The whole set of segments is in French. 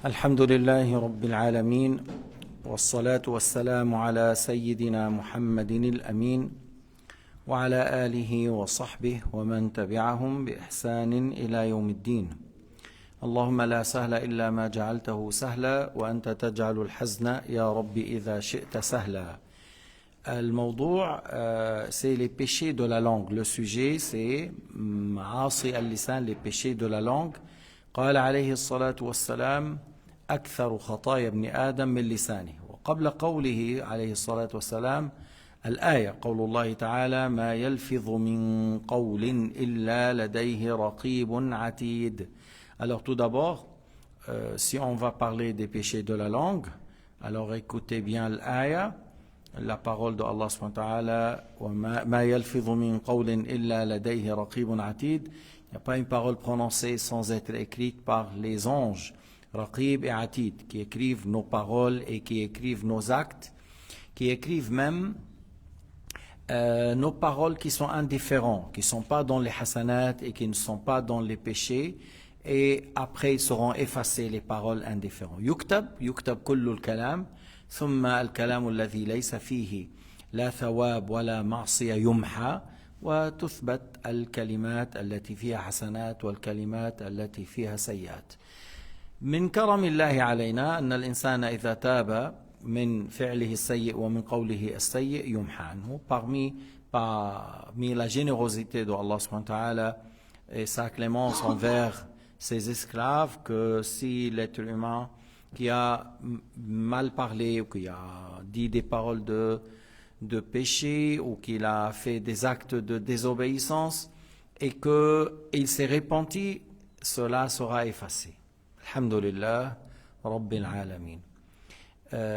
الحمد لله رب العالمين والصلاة والسلام على سيدنا محمد الأمين وعلى آله وصحبه ومن تبعهم بإحسان إلى يوم الدين. اللهم لا سهل إلا ما جعلته سهلا وأنت تجعل الحزن يا رب إذا شئت سهلا. الموضوع c'est les péchés de la langue. Le sujet c'est معاصي اللسان, les péchés de la langue. قال عليه الصلاة والسلام أكثر خطايا ابن آدم من لسانه. وقبل قوله عليه الصلاة والسلام الآية قول الله تعالى ما يلفظ من قول إلا لديه رقيب عتيد. Alors tout d'abord, si on va parler des péchés de la langue, alors écoutez bien l'aya, la parole de Allah subhanahu wa ta'ala ما يلفظ من قول إلا لديه رقيب عتيد. Il n'y a pas une parole prononcée sans être écrite par les anges, Raqib et Atid, qui écrivent nos paroles et qui écrivent nos actes, qui écrivent même nos paroles qui sont indifférents, qui ne sont pas dans les hasanat et qui ne sont pas dans les péchés, et après ils seront effacés les paroles indifférentes. يكتب كل الكلام ثم الكلام الذي ليس فيه لا ثواب ولا معصية يمحى وتثبت الكلمات التي فيها حسنات والكلمات التي فيها سيئات. من كرم الله علينا أن الإنسان إذا تاب من فعله السيء ومن قوله السيء يمحى عنه. Parmi la générosité de Allah subhanahu wa ta'ala et sa clémence envers ses esclaves, que si l'être humain qui a mal parlé ou qui a dit des paroles de péché ou qu'il a fait des actes de désobéissance et qu'il s'est repenti, cela sera effacé. Alhamdulillah Rabbil Alamin.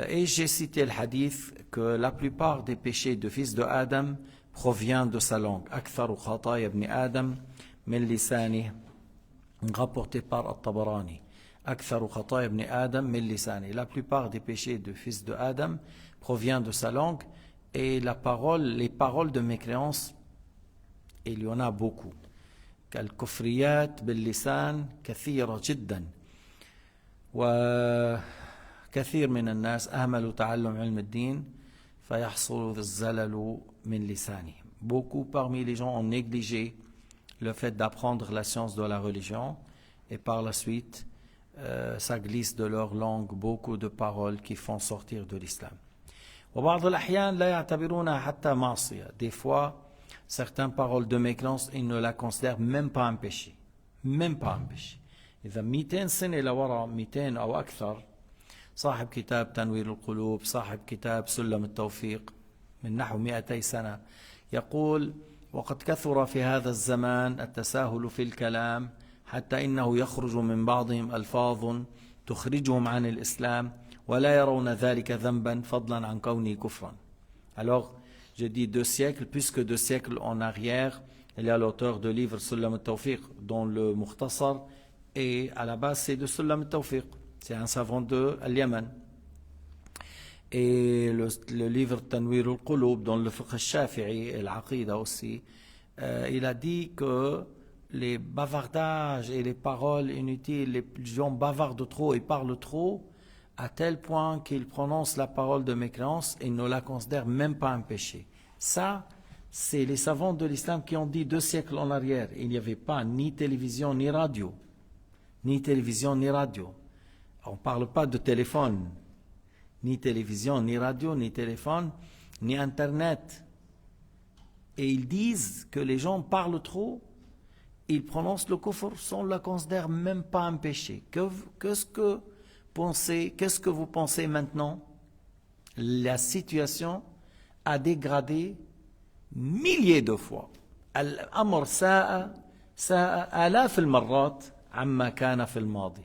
Et j'ai cité le hadith que la plupart des péchés de fils de Adam provient de sa langue. Aktharu khataya ibn Adam min lisani, rapporté par At-Tabarani. Aktharu khataya ibn Adam min lisani. La plupart des péchés de fils de Adam provient de sa langue. Et les paroles de mécréance, il y en a beaucoup. كالكفريات باللسان كثيرة جدا وكثير من الناس أهملوا تعلم علم الدين فيحصل الزلل من لسانهم. Beaucoup parmi les gens ont négligé le fait d'apprendre la science de la religion et par la suite ça glisse de leur langue beaucoup de paroles qui font sortir de l'islam. وبعض الأحيان لا يعتبرونها حتى معصية. Des fois, certaines paroles de mécréance, ils ne la considèrent même pas un péché. Même pas un péché. إذا 200 سنة لورا 200 أو أكثر صاحب كتاب تنوير القلوب، صاحب كتاب سلم التوفيق من نحو 200 سنة يقول وقد كثر في هذا الزمان التساهل في الكلام حتى إنه يخرج من بعضهم ألفاظ تخرجهم عن الإسلام ولا يرون ذلك ذنبا فضلا عن كونه كفرا. Alors, je dis 2 siècles, plus que 2 siècles en arrière, il y a l'auteur de livre Sullam al-Tawfiq, dont le Mukhtasar, et à la base c'est de Sullam al-Tawfiq, c'est un savant de Al-Yaman. Et le livre Tanwir al-Qulub, dans le Fiqh al-Shafi'i et l'Aqida aussi, il a dit que les bavardages et les paroles inutiles, les gens bavardent trop et parlent trop, à tel point qu'ils prononcent la parole de mécréance et ne la considèrent même pas un péché. Ça, c'est les savants de l'islam qui ont dit 2 siècles en arrière. Il n'y avait pas ni télévision ni radio. Ni télévision ni radio. On ne parle pas de téléphone. Ni télévision, ni radio, ni téléphone, ni Internet. Et ils disent que les gens parlent trop, ils prononcent le kufr sans la considérer même pas un péché. Qu'est-ce que vous pensez maintenant? La situation a dégradé milliers de fois. الأمر ساء آلاف المرات عما كان في الماضي.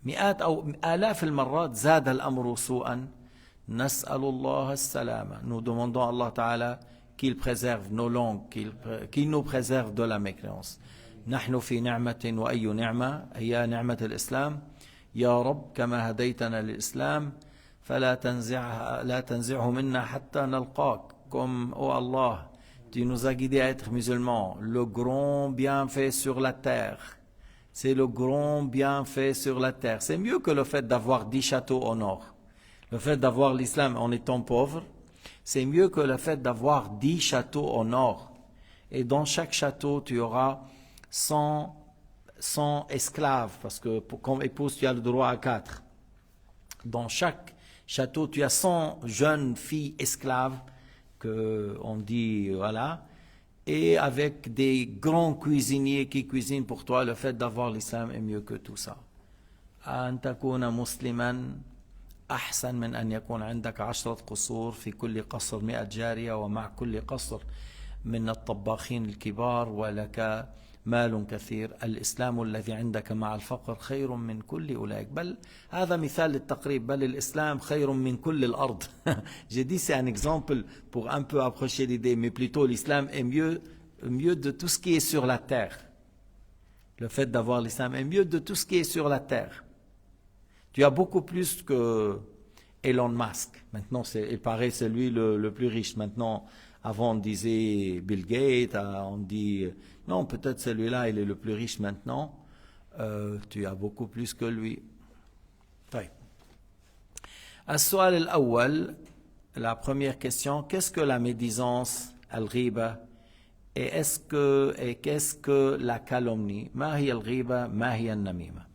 مئات أو آلاف المرات زاد الأمر سوءا. نسأل الله السلامة. Nous demandons à Allah Ta'ala qu'il préserve nos langues, qu'il nous préserve de la mécréance. نحن في نعمة وأي نعمة هي نعمة الإسلام. يا رب كما هديتنا للإسلام فلا تنزعه منا حتى نلقاك. Comme, oh Allah, tu nous as guidés à être musulmans, le grand bienfait sur la terre. C'est le grand bienfait sur la terre. C'est mieux que le fait d'avoir 10 châteaux au nord. Le fait d'avoir l'islam en étant pauvre, c'est mieux que le fait d'avoir 10 châteaux au nord. Et dans chaque château, tu auras 100 esclaves, parce que comme épouse, tu as le droit à 4. Dans chaque château, tu as 100 jeunes filles esclaves, que on dit, voilà, et avec des grands cuisiniers qui cuisinent pour toi. Le fait d'avoir l'islam est mieux que tout ça. أن تكون مسلما أحسن من أن يكون عندك 10 قصور في كل قصر 100 جارية ومع كل قصر من الطباخين الكبار ولك مال كثير. الإسلام الذي عندك مع الفقر خير من كل أولئك. بل هذا مثال للتقريب. بل الإسلام خير من كل الأرض. J'ai dit c'est un exemple pour un peu approcher l'idée, mais plutôt l'islam est mieux de tout ce qui est sur la terre. Le fait d'avoir l'islam est mieux de tout ce qui est sur la terre. Tu as beaucoup plus que Elon Musk. Maintenant, il paraît c'est lui le plus riche. Maintenant, avant on disait Bill Gates, on dit non, peut-être celui-là il est le plus riche maintenant. Tu as beaucoup plus que lui. طيب. السؤال الأول, la première question, qu'est-ce que la médisance, al-ghiba, et qu'est-ce que la calomnie? ما هي الغيبة, ما هي النميمة?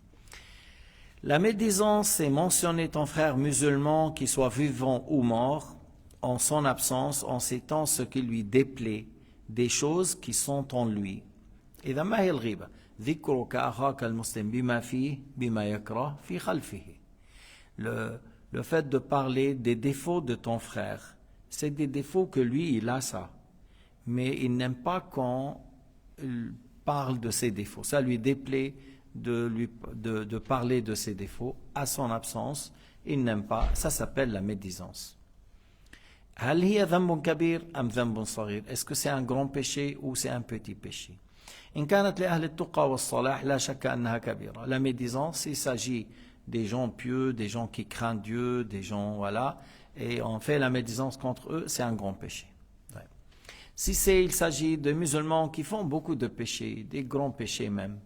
La médisance, c'est mentionner ton frère musulman, qu'il soit vivant ou mort, en son absence, en citant ce qui lui déplaît, des choses qui sont en lui. إذا ما هي الغيبة؟ ذكرك أخاك المسلم بما فيه بما يكره في خلفه. Le fait de parler des défauts de ton frère, c'est des défauts que lui, il a ça. Mais il n'aime pas qu'on parle de ses défauts. Ça lui déplaît de parler de ses défauts à son absence. Il n'aime pas. Ça s'appelle la médisance. هل هي ذنب كبير أم ذنب صغير? Est-ce que c'est un grand péché ou c'est un petit péché? إن كانت لأهل التقى والصلاح لا شك أنها كبيرة. La médisance, il s'agit des gens pieux, des gens qui craignent Dieu, des gens, voilà, et on fait la médisance contre eux, c'est un grand péché. Ouais. Si il s'agit de musulmans qui font beaucoup de péchés, des grands péchés même,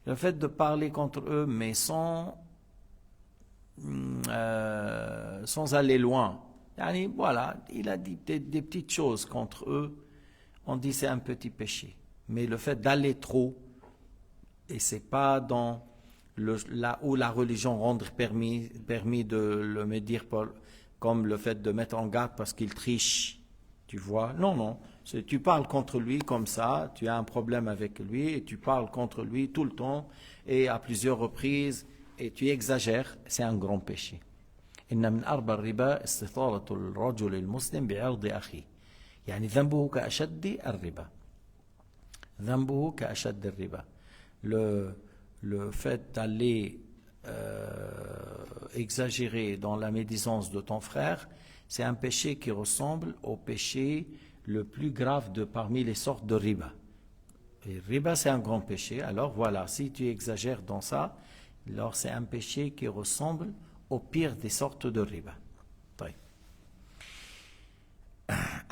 le fait de parler contre eux, mais sans aller loin, voilà, il a dit des petites choses contre eux, on dit c'est un petit péché. Mais le fait d'aller trop, et c'est pas dans là où la religion rend permis de le médire comme le fait de mettre en garde parce qu'il triche, tu vois. Non, tu parles contre lui comme ça, tu as un problème avec lui et tu parles contre lui tout le temps et à plusieurs reprises et tu exagères, c'est un grand péché. إن من أربى الربا استطالة الرجل المسلم بعرض أخيه. يعني ذنبه كأشد الربا. ذنبه كأشد الربا. Le fait d'aller exagérer dans la médisance de ton frère, c'est un péché qui ressemble au péché le plus grave parmi les sortes de riba. Et riba, c'est un grand péché. Alors voilà, si tu exagères dans ça, alors c'est un péché qui ressemble au pire des sortes de riba. طيب.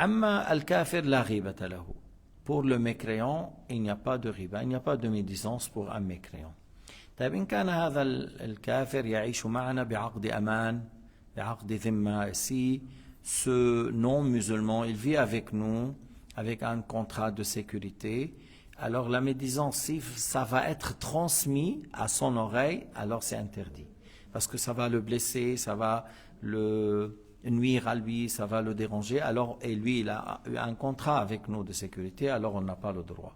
أما الكافر لا غيبة له. Pour le mécréant, il n'y a pas de riba, il n'y a pas de médisance pour un mécréant. طيب إن كان هذا الكافر يعيش معنا بعقد أمان بعقد ذمة. Si ce non-musulman, il vit avec nous avec un contrat de sécurité, alors la médisance, si ça va être transmis à son oreille, alors c'est interdit. Parce que ça va le blesser, ça va le nuire à lui, ça va le déranger. Alors, et lui, il a eu un contrat avec nous de sécurité, alors on n'a pas le droit.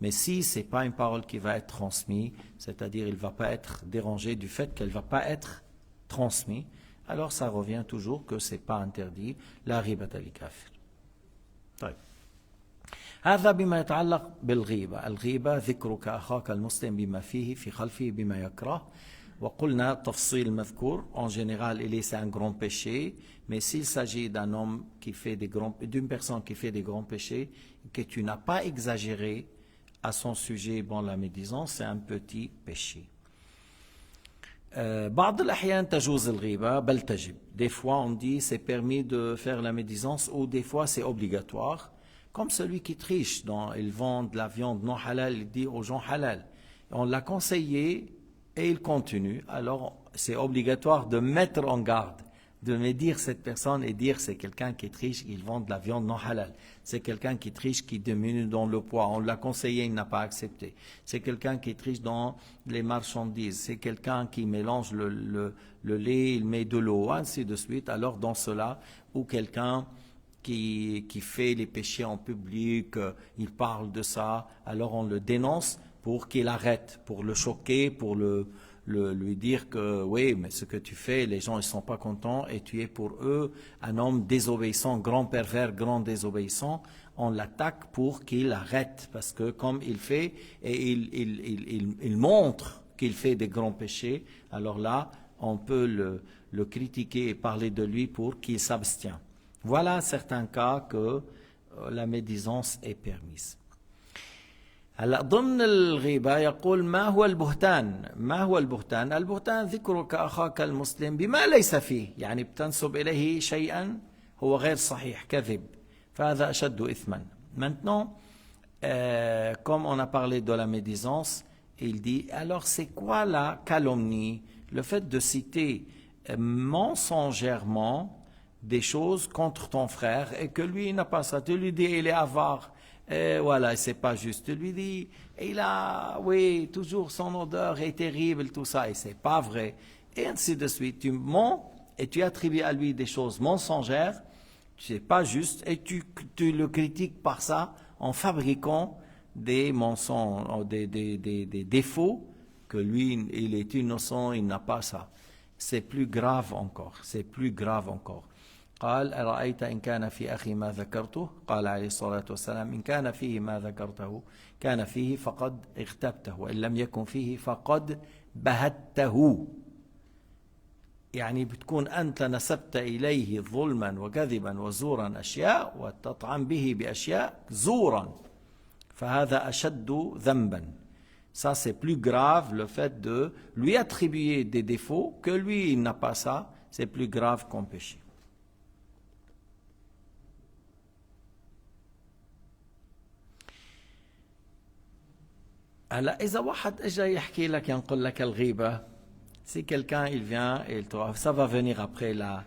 Mais si ce n'est pas une parole qui va être transmise, c'est-à-dire il ne va pas être dérangé du fait qu'elle ne va pas être transmise, alors ça revient toujours que ce n'est pas interdit, la ribata li kafir. طيب. هذا بما يتعلق بالغيبة. الغيبة ذكرك أخاك المسلم بما فيه في خلفه بما يكره. وقلنا تفصيل المذكور. En général, c'est un grand péché, mais s'il s'agit d'un homme d'une personne qui fait des grands péchés, que tu n'as pas exagéré à son sujet, la médisance, c'est un petit péché. بعض الأحيان تجوز الغيبة بل تجب. Des fois, on dit c'est permis de faire la médisance ou des fois c'est obligatoire. Comme celui qui triche, ils vendent de la viande non halal, il dit aux gens halal. On l'a conseillé et il continue. Alors, c'est obligatoire de mettre en garde, de me dire cette personne et dire c'est quelqu'un qui triche, il vend de la viande non halal. C'est quelqu'un qui triche, qui diminue dans le poids. On l'a conseillé, il n'a pas accepté. C'est quelqu'un qui triche dans les marchandises. C'est quelqu'un qui mélange le lait, il met de l'eau, ainsi de suite. Alors dans cela, ou quelqu'un qui fait les péchés en public, il parle de ça, alors on le dénonce pour qu'il arrête, pour le choquer, pour lui dire que oui, mais ce que tu fais, les gens ne sont pas contents et tu es pour eux un homme désobéissant, grand pervers, grand désobéissant. On l'attaque pour qu'il arrête parce que comme il fait et il montre qu'il fait des grands péchés, alors là, on peut le critiquer et parler de lui pour qu'il s'abstient. Voilà certains cas que la médisance est permise. هلا ضمن الغيبة يقول ما هو البهتان؟ ما هو البهتان؟ البهتان ذكرك أخاك المسلم بما ليس فيه، يعني بتنسب إليه شيئا هو غير صحيح، كذب، فهذا أشد إثما. Maintenant, comme on a parlé de la médisance, il dit alors c'est quoi la calomnie? Le fait de citer mensongèrement des choses contre ton frère et que lui il n'a pas ça. Tu lui dis il est avare. Et voilà, c'est pas juste. Tu lui dis, il a, oui, toujours son odeur est terrible, tout ça, et c'est pas vrai. Et ainsi de suite. Tu mens et tu attribues à lui des choses mensongères, c'est pas juste, et tu le critiques par ça en fabriquant des mensonges, des défauts que lui, il est innocent, il n'a pas ça. C'est plus grave encore, c'est plus grave encore. قال أرأيت إن كان في أخي ما ذكرته قال عليه الصلاة والسلام إن كان فيه ما ذكرته كان فيه فقد اغتبته وإن لم يكن فيه فقد بهته يعني بتكون أنت نسبت إليه ظلما وكذبا وزورا أشياء وتطعن به بأشياء زورا فهذا أشد ذنبا. Ça c'est plus grave, le fait de lui attribuer des défauts que lui il n'a pas ça, c'est plus grave qu'un péché. هلا إذا واحد إجا يحكي لك ينقل لك الغيبة, si quelqu'un il vient et ça va venir après la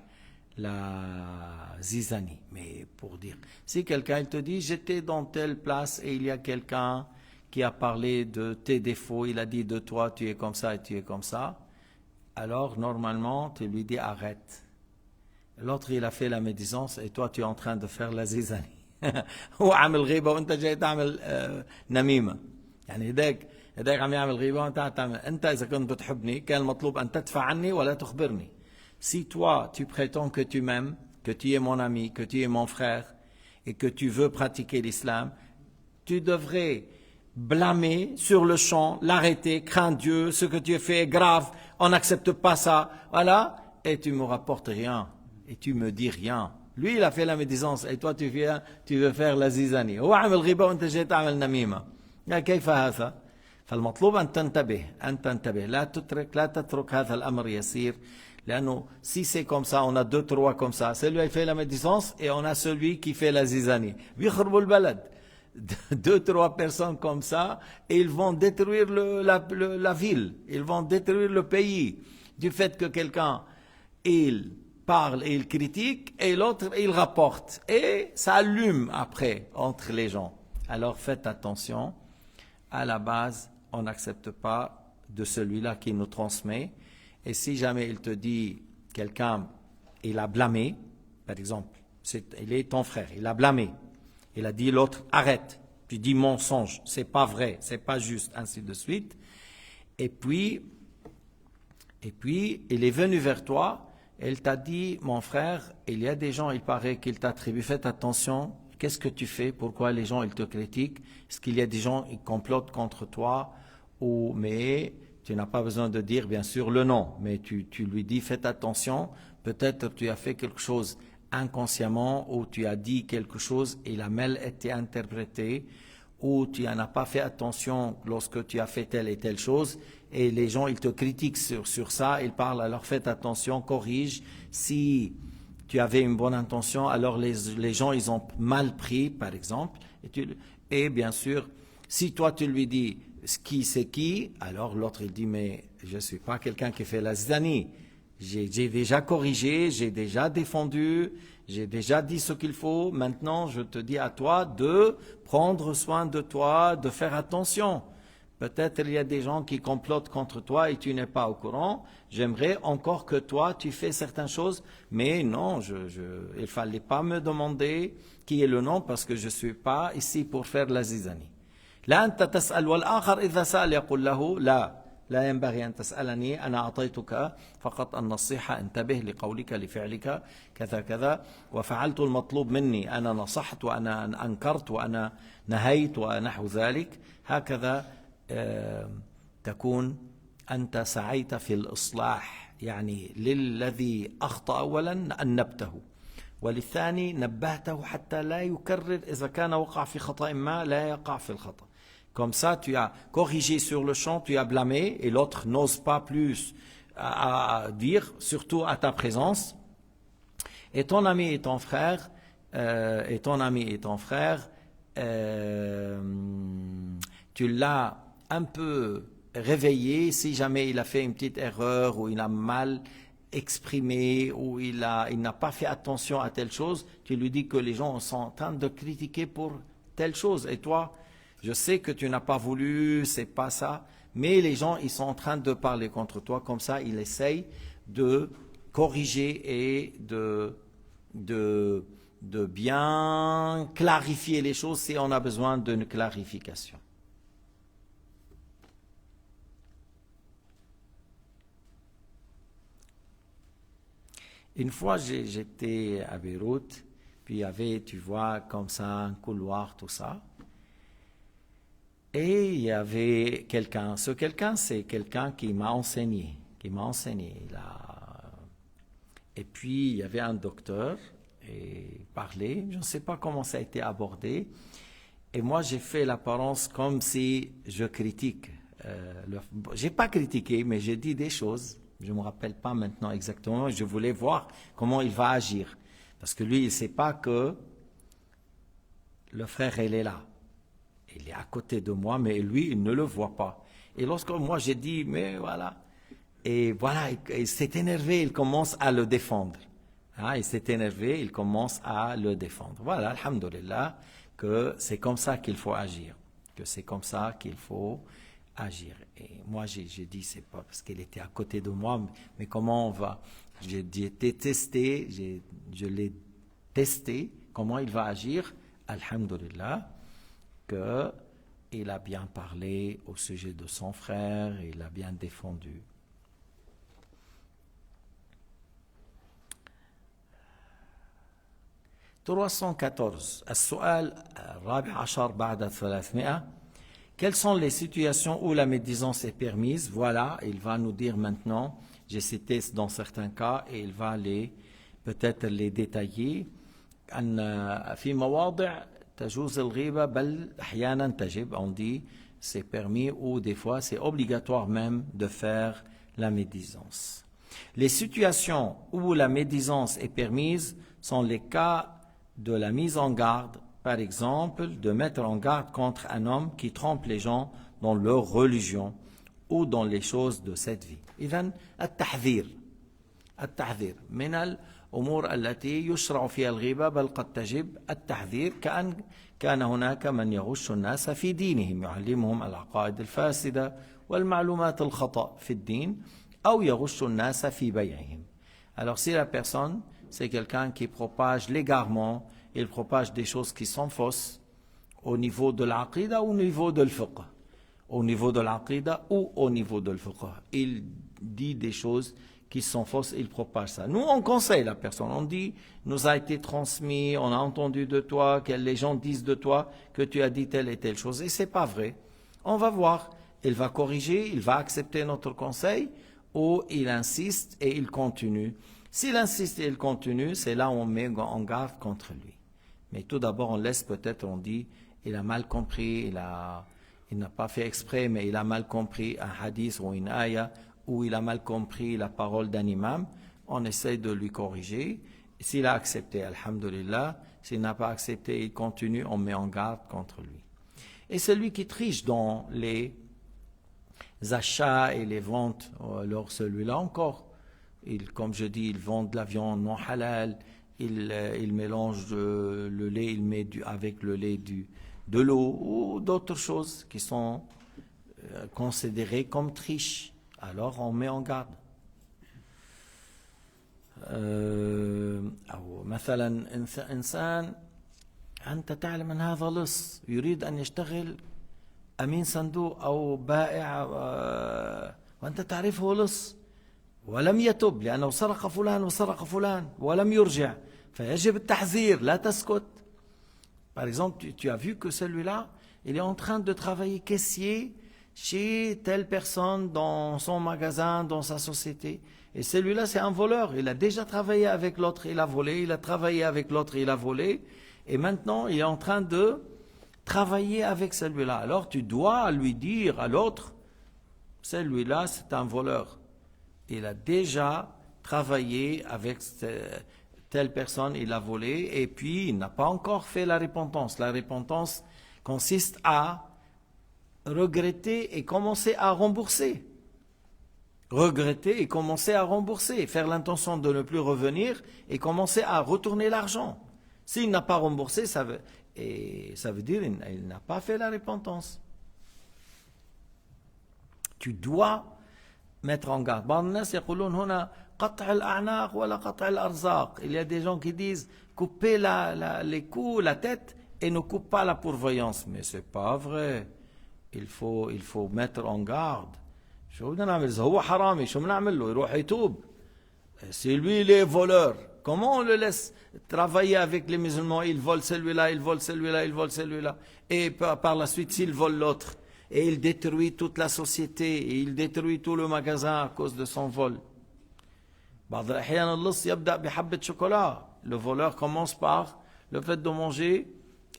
zizanie, mais pour dire, si quelqu'un il te dit j'étais dans telle place et il y a quelqu'un qui a parlé de tes défauts, il a dit de toi tu es comme ça et tu es comme ça, alors normalement tu lui dis arrête. L'autre il a fait la médisance et toi tu es en train de faire la zizanie. هو عامل غيبة وأنت جاي تعمل نميمة. يعني هداك عم يعمل غيبة وانت عم تعمل. انت اذا كنت بتحبني كان المطلوب ان تدفع عني ولا تخبرني. Si toi tu prétends que tu m'aimes, que tu es mon ami, que tu es mon frère et que tu veux pratiquer l'islam, tu devrais blâmer sur le champ, l'arrêter, crains Dieu, ce que tu as fait est grave, on n'accepte pas ça, voilà, et tu me rapportes rien et tu me dis rien. Lui il a fait la médisance et toi tu viens, tu veux faire la zizanie. هو عمل غيبة وانت جاي تعمل نميمة. كيف هذا؟ فالمطلوب أن تنتبه لا تترك هذا الأمر يسير لأنه si c'est comme ça on a deux trois comme ça celui qui fait la médisance et on a celui qui fait la zizanie بيخربوا البلد deux trois personnes comme ça et ils vont détruire la ville, ils vont détruire le pays du fait que quelqu'un il parle et il critique et l'autre il rapporte et ça allume après entre les gens. Alors faites attention. À la base, on n'accepte pas de celui-là qui nous transmet. Et si jamais il te dit, quelqu'un, il a blâmé, par exemple, il est ton frère, il a blâmé, il a dit l'autre, arrête, tu dis mensonge, c'est pas vrai, c'est pas juste, ainsi de suite. Et puis, il est venu vers toi, et il t'a dit, mon frère, il y a des gens, il paraît qu'ils t'attribuent, faites attention. Qu'est-ce que tu fais? Pourquoi les gens ils te critiquent? Est-ce qu'il y a des gens qui complotent contre toi? Mais tu n'as pas besoin de dire bien sûr le nom, mais tu lui dis faites attention, peut-être tu as fait quelque chose inconsciemment ou tu as dit quelque chose et la mal été interprétée ou tu n'en as pas fait attention lorsque tu as fait telle et telle chose et les gens ils te critiquent sur ça, ils parlent, alors faites attention, corrige. Si tu avais une bonne intention, alors les gens ils ont mal pris par exemple et bien sûr si toi tu lui dis qui c'est qui? Alors l'autre il dit, mais je ne suis pas quelqu'un qui fait la zizanie. J'ai déjà corrigé, j'ai déjà défendu, j'ai déjà dit ce qu'il faut. Maintenant, je te dis à toi de prendre soin de toi, de faire attention. Peut-être il y a des gens qui complotent contre toi et tu n'es pas au courant. J'aimerais encore que toi, tu fais certaines choses, mais non, il ne fallait pas me demander qui est le nom parce que je ne suis pas ici pour faire la zizanie. لا أنت تسأل والآخر إذا سأل يقول له لا ينبغي أن تسألني أنا أعطيتك فقط النصيحة انتبه لقولك لفعلك كذا كذا وفعلت المطلوب مني أنا نصحت وأنا أنكرت وأنا نهيت ونحو ذلك هكذا تكون أنت سعيت في الإصلاح يعني للذي أخطأ أولا أنبته وللثاني نبهته حتى لا يكرر إذا كان وقع في خطأ ما لا يقع في الخطأ. Comme ça, tu as corrigé sur le champ, tu as blâmé, et l'autre n'ose pas plus à dire, surtout à ta présence. Et ton ami et ton frère, tu l'as un peu réveillé, si jamais il a fait une petite erreur ou il a mal exprimé ou il n'a pas fait attention à telle chose, tu lui dis que les gens sont en train de critiquer pour telle chose. Et toi, je sais que tu n'as pas voulu, c'est pas ça, mais les gens, ils sont en train de parler contre toi. Comme ça, il essaye de corriger et de bien clarifier les choses si on a besoin d'une clarification. Une fois, j'étais à Beyrouth, puis il y avait, tu vois, comme ça, un couloir, tout ça. Et il y avait quelqu'un. Ce quelqu'un, c'est quelqu'un qui m'a enseigné. Et puis, il y avait un docteur, et il parlait. Je ne sais pas comment ça a été abordé. Et moi, j'ai fait l'apparence comme si je critique. Je n'ai pas critiqué, mais j'ai dit des choses. Je ne me rappelle pas maintenant exactement. Je voulais voir comment il va agir. Parce que lui, il ne sait pas que le frère, il est là. Il est à côté de moi, mais lui, il ne le voit pas. Et lorsque moi, j'ai dit, mais voilà. Et voilà, il s'est énervé, il commence à le défendre. Hein, il s'est énervé, il commence à le défendre. Voilà, alhamdoulilah, que c'est comme ça qu'il faut agir. Agir. Et moi, j'ai dit, c'est pas parce qu'elle était à côté de moi, mais comment on va? J'ai été testé, je l'ai testé, comment il va agir? Alhamdulillah, qu'il a bien parlé au sujet de son frère, il a bien défendu. السؤال الرابع عشر بعد 300. Quelles sont les situations où la médisance est permise? Voilà, il va nous dire maintenant. J'ai cité dans certains cas et il va peut-être les détailler. في مواضع تجوز الغيبة بل أحيانا تجب. On dit c'est permis ou des fois c'est obligatoire même de faire la médisance. Les situations où la médisance est permise sont les cas de la mise en garde. Par exemple, de mettre en garde contre un homme qui trompe les gens dans leur religion ou dans les choses de cette vie. إذن التحذير من الأمور التي يشرع فيها الغيبة بل قد تجب التحذير كأن كان هناك من يغش الناس في دينهم يعلمهم العقائد الفاسدة والمعلومات الخطأ في الدين أو يغش الناس في بيعهم. Alors si la personne, c'est quelqu'un qui propage l'égarement, il propage des choses qui sont fausses au niveau de l'aqida ou au niveau de l'fiqh. Au niveau de l'aqida ou au niveau de l'fiqh. Il dit des choses qui sont fausses, il propage ça. Nous, on conseille la personne. On dit, nous a été transmis, on a entendu de toi, que les gens disent de toi que tu as dit telle et telle chose. Et c'est pas vrai. On va voir. Il va corriger, il va accepter notre conseil ou il insiste et il continue. S'il insiste et il continue, c'est là où on met en garde contre lui. Mais tout d'abord, on laisse peut-être, on dit, il a mal compris, il n'a pas fait exprès, mais il a mal compris un hadith ou une ayah, ou il a mal compris la parole d'un imam. On essaie de lui corriger. S'il a accepté, alhamdulillah. S'il n'a pas accepté, il continue, on met en garde contre lui. Et celui qui triche dans les achats et les ventes. Alors celui-là encore, comme je dis, ils vendent de la viande non halal, ils mélangent le lait, ils mettent avec le lait de l'eau ou d'autres choses qui sont considérées comme triche. Alors on met en garde. أو مثلا إنسان أنت تعلم أن هذا لص يريد أن يشتغل أمين صندوق أو بائع وأنت تعرفه لص ولم يتب لأنه سرق فلان وسرق فلان ولم يرجع فيجب التحذير لا تسكت. Par exemple, tu as vu que celui-là, il est en train de travailler caissier chez telle personne dans son magasin, dans sa société. Et celui-là, c'est un voleur. Il a déjà travaillé avec l'autre, il a volé. Il a travaillé avec l'autre, il a volé. Et maintenant, il est en train de travailler avec celui-là. Alors, tu dois lui dire à l'autre, celui-là, c'est un voleur. Il a déjà travaillé avec telle personne, il a volé, et puis il n'a pas encore fait la repentance. La repentance consiste à regretter et commencer à rembourser. Regretter et commencer à rembourser. Faire l'intention de ne plus revenir et commencer à retourner l'argent. S'il n'a pas remboursé, ça veut dire qu'il n'a pas fait la repentance. Tu dois mettre en garde. Il y a des gens qui disent couper les coups, la tête et ne coupe pas la pourvoyance. Mais c'est pas vrai. Il faut mettre en garde. C'est lui il est voleur. Comment on le laisse travailler avec les musulmans? Il vole celui-là, il vole celui-là, il vole celui-là. Et par la suite, s'il vole l'autre, et il détruit toute la société, et il détruit tout le magasin à cause de son vol. Le voleur commence par le fait de manger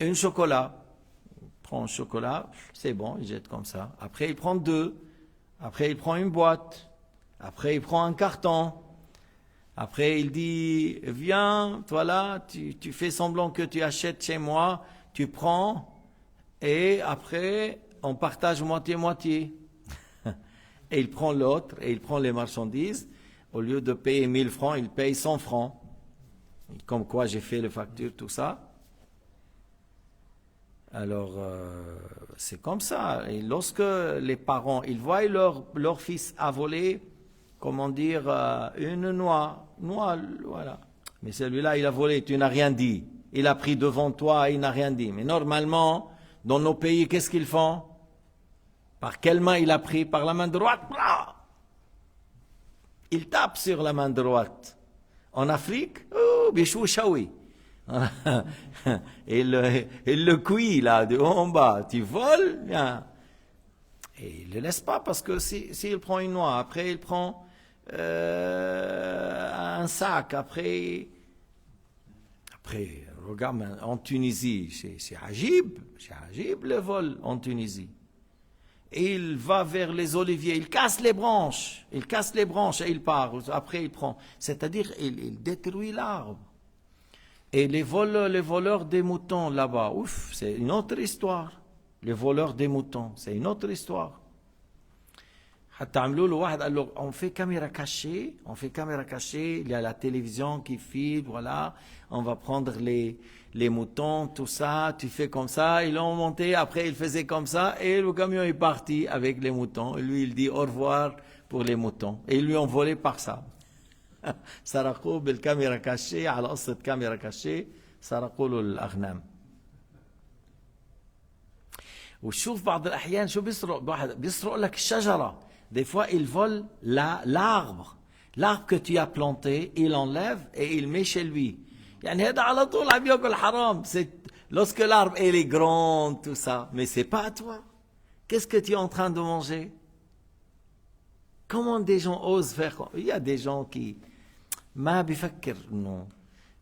un chocolat. Il prend un chocolat, c'est bon, il jette comme ça. Après, il prend deux. Après, il prend une boîte. Après, il prend un carton. Après, il dit, viens, voilà, tu fais semblant que tu achètes chez moi, tu prends, et après, on partage moitié-moitié. Et il prend l'autre, et il prend les marchandises. Au lieu de payer 1000 francs, il paye 100 francs. Comme quoi j'ai fait les factures, tout ça. Alors, c'est comme ça. Et lorsque les parents, ils voient leur fils à voler, comment dire, une noix, voilà. Mais celui-là, il a volé, tu n'as rien dit. Il a pris devant toi, il n'a rien dit. Mais normalement, dans nos pays, qu'est-ce qu'ils font? Par quelle main il a pris? Par la main droite. Il tape sur la main droite. En Afrique, bichou chaoui. Il le cuit là, de haut en bas. Tu voles, bien. Et il ne le laisse pas parce que s'il prend une noix, après il prend un sac, après, regarde, en Tunisie, c'est Ajib le vol en Tunisie. Et il va vers les oliviers, il casse les branches et il part. Après il prend, c'est-à-dire il détruit l'arbre. Et les voleurs des moutons là-bas, ouf, c'est une autre histoire. Les voleurs des moutons, c'est une autre histoire. On fait caméra cachée, il y a la télévision qui filme, voilà, on va prendre les moutons, tout ça, tu fais comme ça, ils l'ont monté, après il faisait comme ça, et le camion est parti avec les moutons, et lui il dit au revoir pour les moutons, et ils lui ont volé par ça. سرقوه بالكاميرا كاشيه على قصة كاميرا كاشيه سرقوا له الأغنام. وشوف بعض الأحيان شو بيسرق لك الشجرة. Des fois, il vole l'arbre que tu as planté, il enlève et il met chez lui. يعني هذا على طول عم ياكل حرام. C'est lorsque l'arbre est grand, tout ça, mais c'est pas à toi. Qu'est-ce que tu es en train de manger? Comment des gens osent faire? Il y a des gens qui ما بيفكر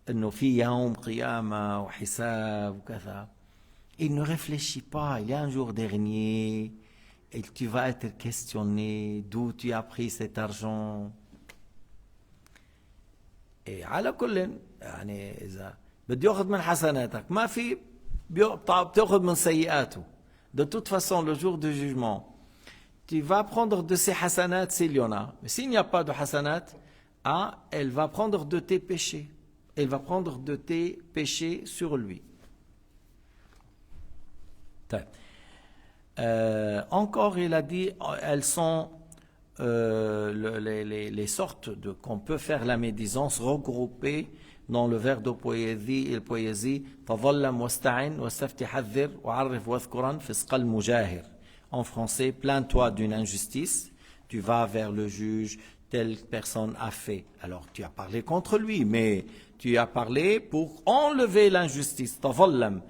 انه في يوم قيامة وحساب وكذا. Il ne réfléchit pas. Il y a un jour dernier et tu vas être questionné d'où tu as pris cet argent. Et على كل يعني إذا بده يأخذ من حسناتك ما في بتأخذ من سيئاته. De toute façon, le jour du jugement, tu vas prendre de ses hasanat s'il y en a. Mais s'il n'y a pas de hasanat, elle va prendre de tes péchés. Elle va prendre de tes péchés sur lui. Encore, il a dit, elles sont les sortes qu'on peut faire la médisance regroupées dans le vers de poésie, تظلم واستعن واستفتي حذر وعرف واذكرا فسق المجاهر. En français, plains-toi d'une injustice, tu vas vers le juge, telle personne a fait. Alors tu as parlé contre lui, mais tu as parlé pour enlever l'injustice. تظلم.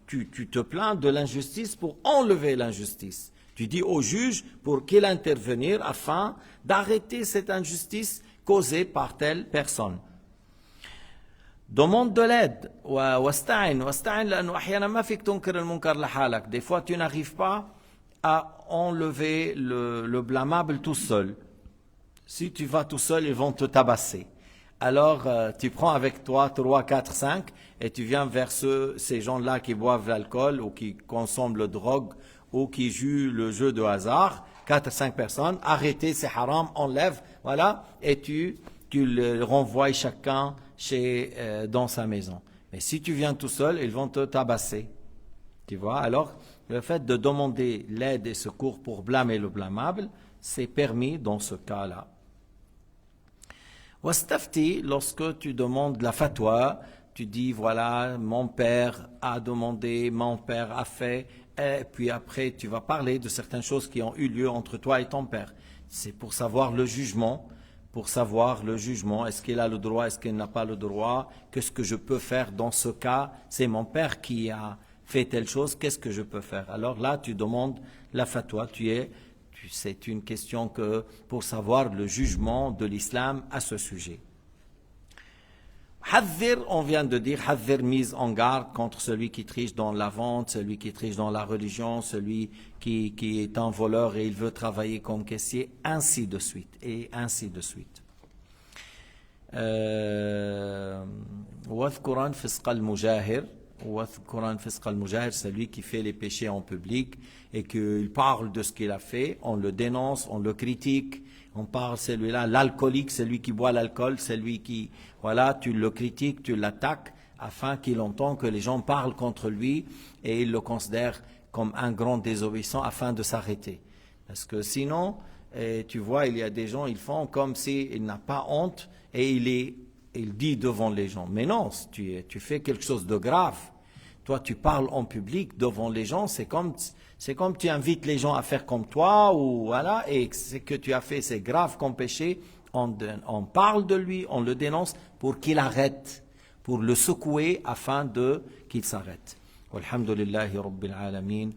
Tu te plains de l'injustice pour enlever l'injustice. Tu dis au juge pour qu'il intervienne afin d'arrêter cette injustice causée par telle personne. Demande de l'aide. Des fois tu n'arrives pas à enlever le blâmable tout seul. Si tu vas tout seul, ils vont te tabasser. Alors, tu prends avec toi 3, 4, 5 et tu viens vers ces gens-là qui boivent l'alcool ou qui consomment le drogue ou qui jouent le jeu de hasard. 4, 5 personnes, arrêtez, c'est haram, enlève, voilà, et tu le renvoies chacun dans sa maison. Mais si tu viens tout seul, ils vont te tabasser. Tu vois, alors, le fait de demander l'aide et secours pour blâmer le blâmable, c'est permis dans ce cas-là. Wastafti, lorsque tu demandes la fatwa, tu dis voilà, mon père a demandé, mon père a fait, et puis après tu vas parler de certaines choses qui ont eu lieu entre toi et ton père. C'est pour savoir le jugement, est-ce qu'il a le droit, est-ce qu'il n'a pas le droit, qu'est-ce que je peux faire dans ce cas, c'est mon père qui a fait telle chose, qu'est-ce que je peux faire? Alors là, tu demandes la fatwa, c'est une question pour savoir le jugement de l'islam à ce sujet. Hadhir, on vient de dire, hadhir, mise en garde contre celui qui triche dans la vente, celui qui triche dans la religion, celui qui est un voleur et il veut travailler comme caissier, ainsi de suite, et ainsi de suite. Wadhkuran fisqa al-mujahir, celui qui fait les péchés en public et qu'il parle de ce qu'il a fait, on le dénonce, on le critique, on parle celui-là, l'alcoolique, celui qui boit l'alcool, celui qui, voilà, tu le critiques, tu l'attaques, afin qu'il entende que les gens parlent contre lui et ils le considèrent comme un grand désobéissant afin de s'arrêter. Parce que sinon, tu vois, il y a des gens, ils font comme s'il n'a pas honte et il dit devant les gens. Mais non, tu fais quelque chose de grave. Toi, tu parles en public devant les gens, c'est comme tu invites les gens à faire comme toi, ou voilà, et ce que tu as fait, c'est grave comme péché. On parle de lui, on le dénonce pour qu'il arrête, pour le secouer afin qu'il s'arrête. Walhamdulillahi Rabbil Alamin,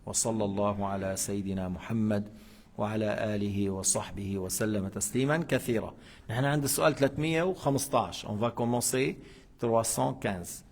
wa sallallahu ala Sayyidina Muhammad. وعلى آله وصحبه وسلم تسليما كثيرا. نحن عند السؤال 315. On va commencer 315.